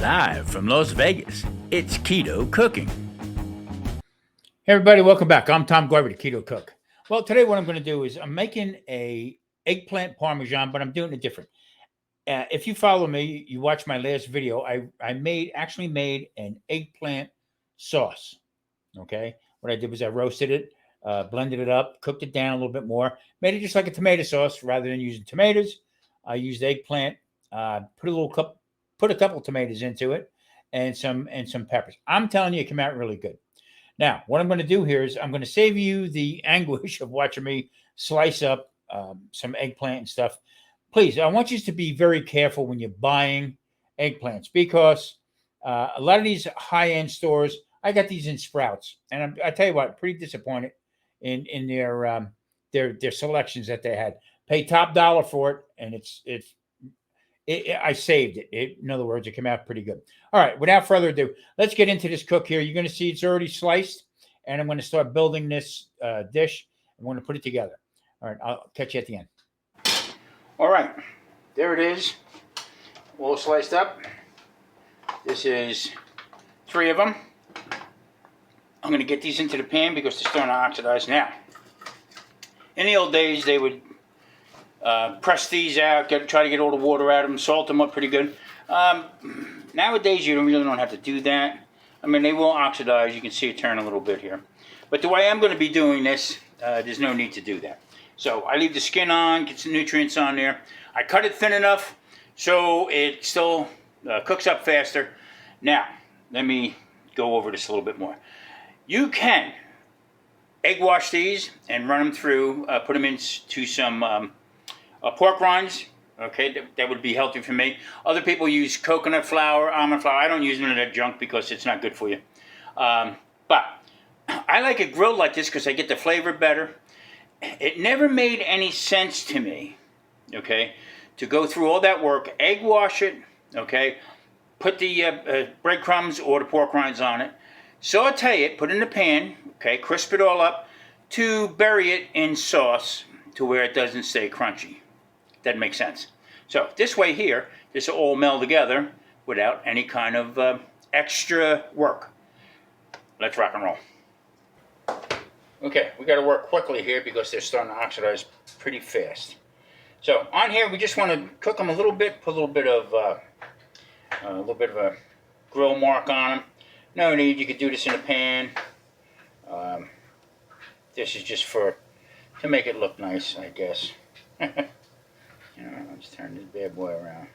Live from Las Vegas, it's Keto Cooking. Hey everybody, welcome back. I'm Tom Glover, the Keto Cook. Well, today what I'm going to do is I'm making a eggplant parmesan, but I'm doing it different. If you follow me, you watch my last video, I actually made an eggplant sauce. Okay, what I did was I roasted it, blended it up, cooked it down a little bit more, made it just like a tomato sauce rather than using tomatoes. I used eggplant, put a couple tomatoes into it, and some peppers. I'm telling you, it came out really good. Now, what I'm going to do here is I'm going to save you the anguish of watching me slice up some eggplant and stuff. Please, I want you to be very careful when you're buying eggplants because a lot of these high-end stores, I got these in Sprouts, and I tell you what, pretty disappointed in their selections that they had. Pay top dollar for it, and I saved it. In other words, it came out pretty good. All right, without further ado, let's get into this cook here. You're going to see it's already sliced, and I'm going to start building this dish. I'm going to put it together. All right, I'll catch you at the end. All right, there it is, all sliced up. This is 3 of them. I'm going to get these into the pan because they're starting to oxidize now. In the old days, they would press these out, try to get all the water out of them, salt them up pretty good. Nowadays, you really don't have to do that. I mean, they will oxidize. You can see it turn a little bit here. But the way I'm going to be doing this, there's no need to do that. So I leave the skin on, get some nutrients on there. I cut it thin enough so it still cooks up faster. Now, let me go over this a little bit more. You can egg wash these and run them through, put them into some pork rinds. Okay, that would be healthy for me. Other people use coconut flour, almond flour. I don't use none of that junk because it's not good for you. But I like it grilled like this because I get the flavor better. It never made any sense to me, okay, to go through all that work, egg wash it, okay, put the breadcrumbs or the pork rinds on it, saute it, put it in the pan, okay, crisp it all up, to bury it in sauce to where it doesn't stay crunchy. That makes sense. So this way here, this will all meld together without any kind of extra work. Let's rock and roll. Okay, we got to work quickly here because they're starting to oxidize pretty fast. So on here, we just want to cook them a little bit, put a little bit of a grill mark on them. No need, you could do this in a pan. This is just to make it look nice, I guess. Let's turn this bad boy around.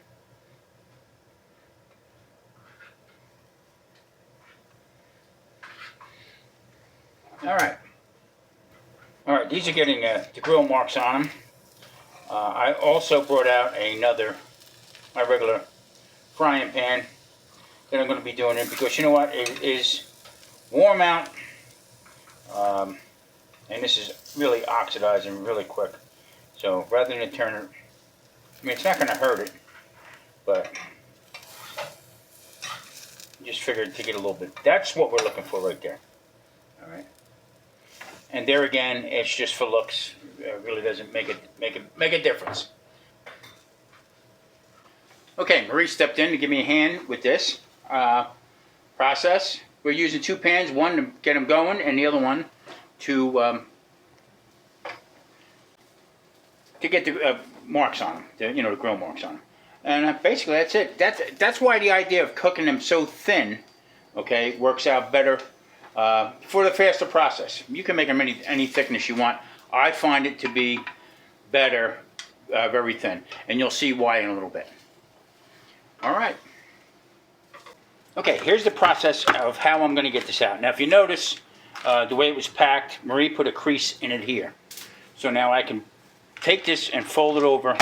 All right, these are getting the grill marks on them. I also brought out my regular frying pan that I'm going to be doing it because you know what, it is warm out, and this is really oxidizing really quick. So rather than turn it, I mean, it's not going to hurt it, but just figured to get a little bit. That's what we're looking for right there. All right. And there again, it's just for looks. It really doesn't make a difference. Okay, Marie stepped in to give me a hand with this process. We're using 2 pans, one to get them going, and the other one to get the marks on them, the grill marks on them. And basically that's it. That's why the idea of cooking them so thin, okay, works out better for the faster process. You can make them any thickness you want. I find it to be better very thin, and you'll see why in a little bit. All right. Okay, here's the process of how I'm going to get this out. Now, if you notice the way it was packed, Marie put a crease in it here. So now I can take this and fold it over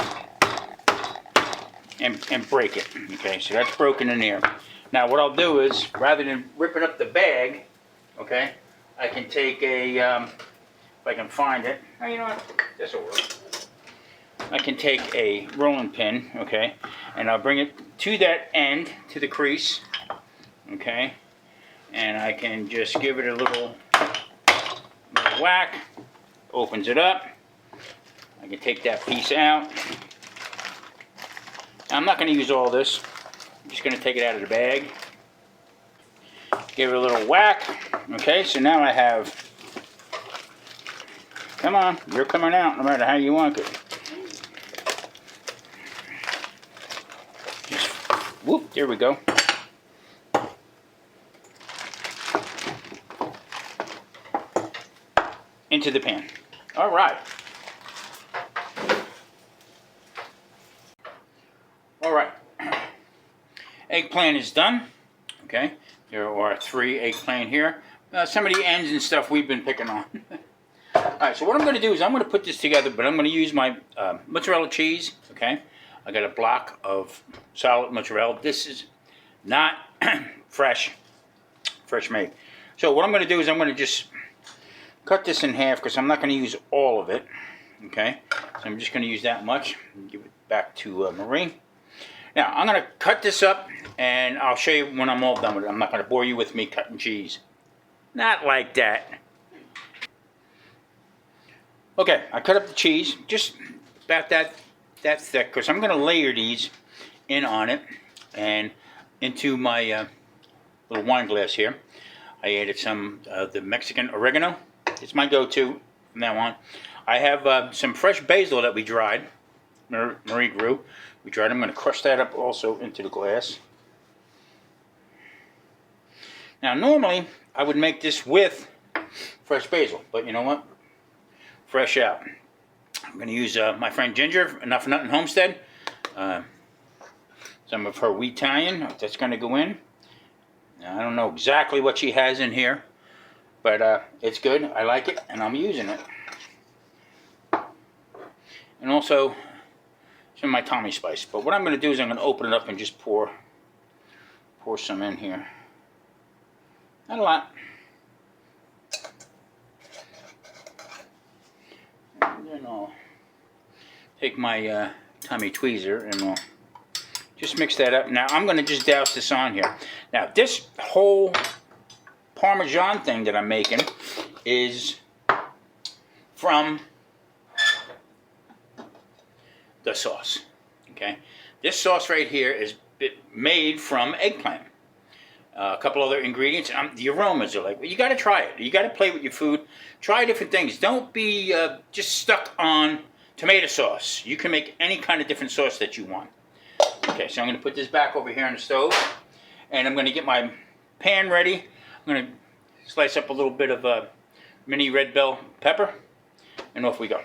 and break it. Okay, so that's broken in there. Now what I'll do is, rather than ripping up the bag, okay, I can take a, if I can find it, oh, you know what, this will work. I can take a rolling pin, okay, and I'll bring it to that end, to the crease, okay, and I can just give it a little whack, opens it up. I can take that piece out. I'm not going to use all this. I'm just going to take it out of the bag. Give it a little whack. Okay, so now I have, come on, you're coming out no matter how you want it. Just, whoop, there we go. Into the pan. All right. All right. Eggplant is done. Okay. There are 3 eggplant here. Some of the ends and stuff we've been picking on. All right. So what I'm going to do is I'm going to put this together, but I'm going to use my mozzarella cheese. Okay. I got a block of solid mozzarella. This is not fresh made. So what I'm going to do is I'm going to just cut this in half because I'm not going to use all of it. Okay, so I'm just going to use that much. Give it back to Marie. Now I'm going to cut this up and I'll show you when I'm all done with it. I'm not going to bore you with me cutting cheese. Not like that. Okay, I cut up the cheese just about that thick because I'm going to layer these in on it and into my little wine glass here. I added some of the Mexican oregano. It's my go-to from now on. I have some fresh basil that we dried. Marie grew. We dried. I'm going to crush that up also into the glass. Now, normally, I would make this with fresh basil. But you know what? Fresh out. I'm going to use my friend Ginger, Enough for Nothing Homestead. Some of her wheat Italian. That's going to go in. Now, I don't know exactly what she has in here. But it's good. I like it, and I'm using it. And also some of my Tommy spice. But what I'm going to do is I'm going to open it up and just pour some in here. Not a lot. And then I'll take my Tommy tweezer and I'll just mix that up. Now I'm going to just douse this on here. Now this whole Parmesan thing that I'm making is from the sauce. Okay, this sauce right here is made from eggplant. A couple other ingredients. The aromas are like, well, you got to try it. You got to play with your food. Try different things. Don't be just stuck on tomato sauce. You can make any kind of different sauce that you want. Okay, so I'm going to put this back over here on the stove, and I'm going to get my pan ready. I'm going to slice up a little bit of mini red bell pepper, and off we go.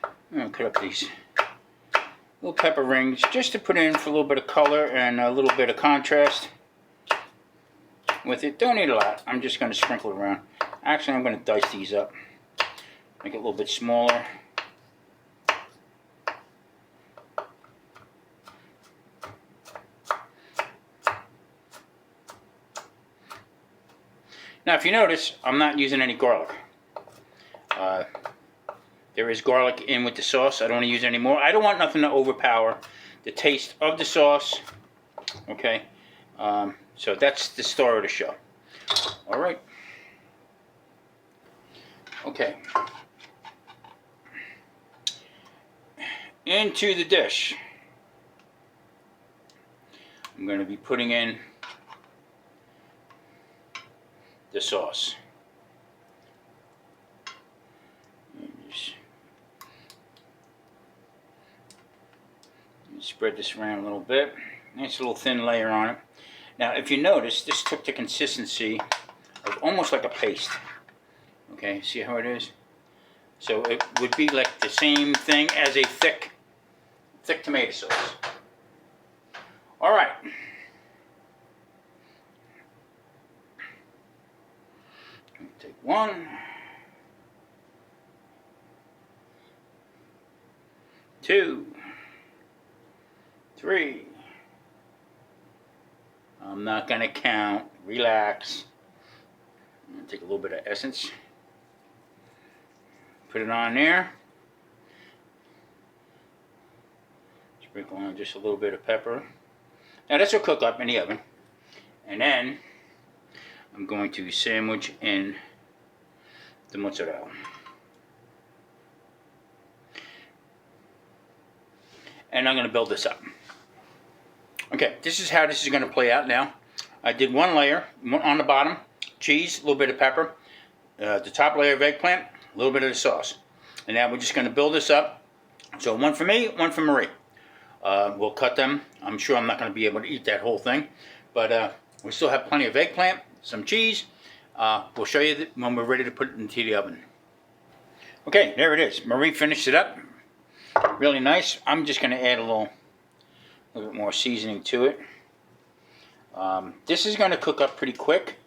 I'm going to cut up these little pepper rings just to put in for a little bit of color and a little bit of contrast with it. Don't need a lot. I'm just going to sprinkle it around. Actually, I'm going to dice these up, make it a little bit smaller. Now, if you notice, I'm not using any garlic. There is garlic in with the sauce. I don't want to use any more. I don't want nothing to overpower the taste of the sauce. Okay, so that's the star of the show. All right. Okay. Into the dish, I'm going to be putting in the sauce. Just spread this around a little bit. Nice little thin layer on it. Now, if you notice, this took the consistency of almost like a paste. Okay, see how it is? So it would be like the same thing as a thick tomato sauce. All right. Take 1, 2, 3. I'm not gonna count. Relax. I'm gonna take a little bit of essence. Put it on there. Sprinkle on just a little bit of pepper. Now this will cook up in the oven. And then I'm going to sandwich in the mozzarella. And I'm going to build this up. Okay, this is how this is going to play out now. I did one layer on the bottom, cheese, a little bit of pepper, the top layer of eggplant, a little bit of the sauce. And now we're just going to build this up. So one for me, one for Marie. We'll cut them. I'm sure I'm not going to be able to eat that whole thing, but we still have plenty of eggplant, some cheese. We'll show you when we're ready to put it into the oven. Okay, there it is. Marie finished it up. Really nice. I'm just going to add a little bit more seasoning to it. This is going to cook up pretty quick.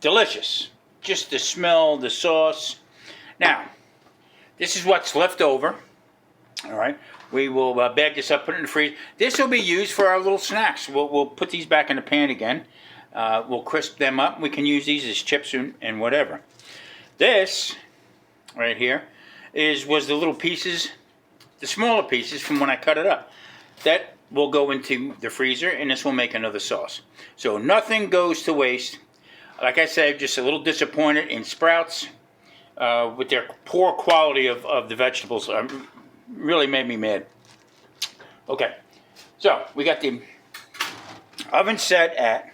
Delicious. Just the smell, the sauce. Now, this is what's left over. All right. We will bag this up, put it in the freezer. This will be used for our little snacks. We'll put these back in the pan again. We'll crisp them up. We can use these as chips and whatever. This right here was the little pieces, the smaller pieces from when I cut it up. That will go into the freezer, and this will make another sauce. So nothing goes to waste. Like I said, just a little disappointed in Sprouts with their poor quality of the vegetables. Really made me mad. Okay, so we got the oven set at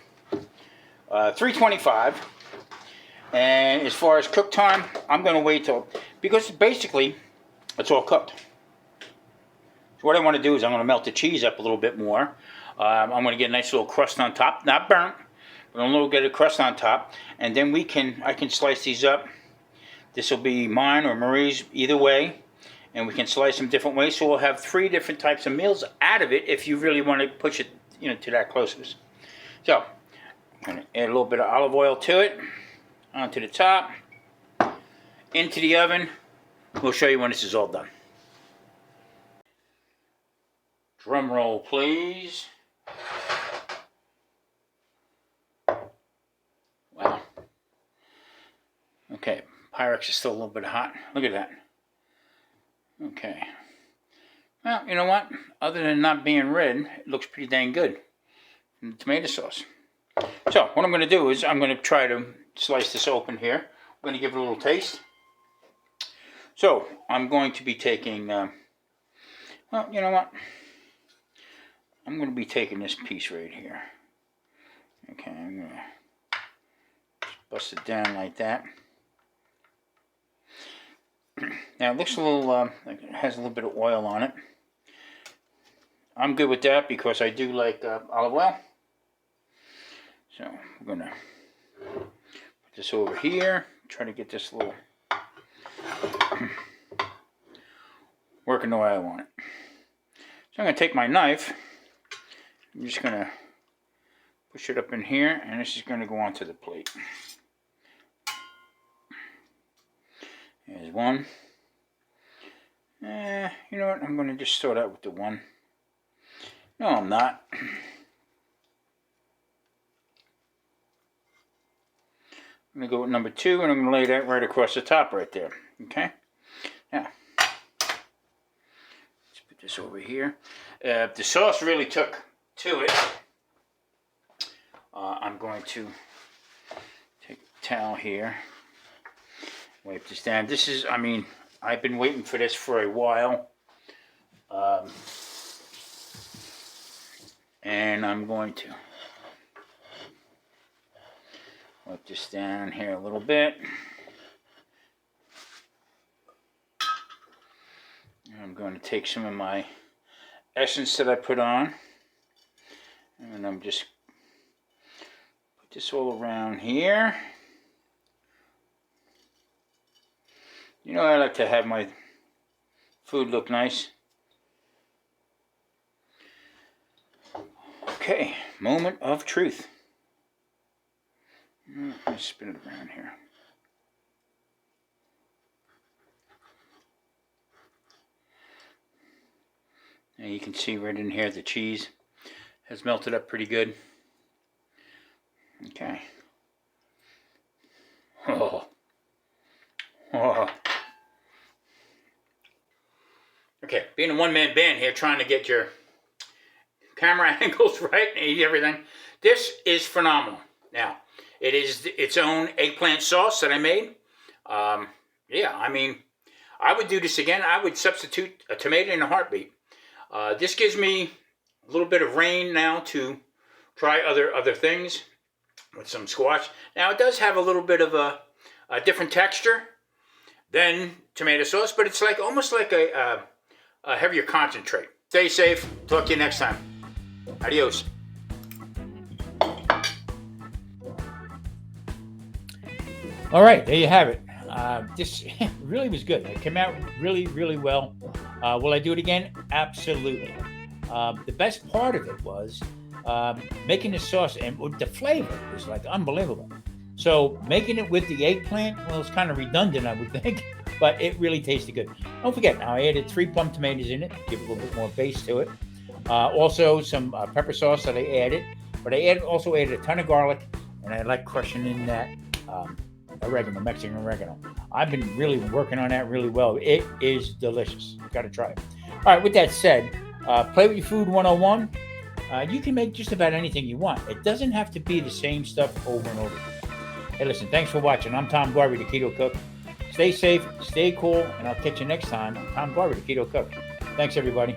325, and as far as cook time, I'm going to wait till, because basically it's all cooked. So what I want to do is I'm going to melt the cheese up a little bit more. I'm going to get a nice little crust on top, not burnt, but a little get a crust on top, and then I can slice these up. This will be mine or Marie's, either way, and we can slice them different ways. So we'll have 3 different types of meals out of it if you really want to push it, to that closest. So I'm going to add a little bit of olive oil to it, onto the top, into the oven. We'll show you when this is all done. Drum roll, please. Wow. Okay, Pyrex is still a little bit hot. Look at that. Okay. Well, you know what? Other than not being red, it looks pretty dang good. And the tomato sauce. So, what I'm going to do is I'm going to try to slice this open here. I'm going to give it a little taste. So, I'm going to be taking, well, you know what? I'm going to be taking this piece right here. Okay, I'm going to bust it down like that. Now, it looks a little, like it has a little bit of oil on it. I'm good with that because I do like olive oil. So, I'm going to put this over here. Try to get this little working the way I want it. So, I'm going to take my knife. I'm just going to push it up in here, and this is going to go onto the plate. There's one. You know what? I'm going to just start out with the one. No, I'm not. I'm going to go with number 2, and I'm going to lay that right across the top right there. Okay? Now, let's put this over here. The sauce really took to it. I'm going to take a towel here. Wipe this down. This is, I mean, I've been waiting for this for a while. And I'm going to wipe this down here a little bit. And I'm going to take some of my essence that I put on. And I'm just put this all around here. You know, I like to have my food look nice. Okay, moment of truth. Let's spin it around here. Now you can see right in here the cheese has melted up pretty good. Okay. Oh. Oh. Okay, being a one-man band here, trying to get your camera angles right and everything. This is phenomenal. Now, it is its own eggplant sauce that I made. Yeah, I mean, I would do this again. I would substitute a tomato in a heartbeat. This gives me a little bit of rain now to try other things with some squash. Now it does have a little bit of a different texture than tomato sauce, but it's like almost like a heavier concentrate. Stay safe. Talk to you next time. Adios. All right, there you have it. This really was good. It came out really, really well. Will I do it again? Absolutely. The best part of it was making the sauce, and the flavor was like unbelievable. So making it with the eggplant, well, it's kind of redundant, I would think, but it really tasted good. Don't forget, now I added 3 plum tomatoes in it, give a little bit more base to it. Also some pepper sauce that I added, but I also added a ton of garlic, and I like crushing in that oregano, Mexican oregano. I've been really working on that really well. It is delicious. You got to try it. All right, with that said, Play With Your Food 101. You can make just about anything you want. It doesn't have to be the same stuff over and over again. Hey, listen, thanks for watching. I'm Tom Garvey, the Keto Cook. Stay safe, stay cool, and I'll catch you next time. I'm Tom Garvey, the Keto Cook. Thanks, everybody.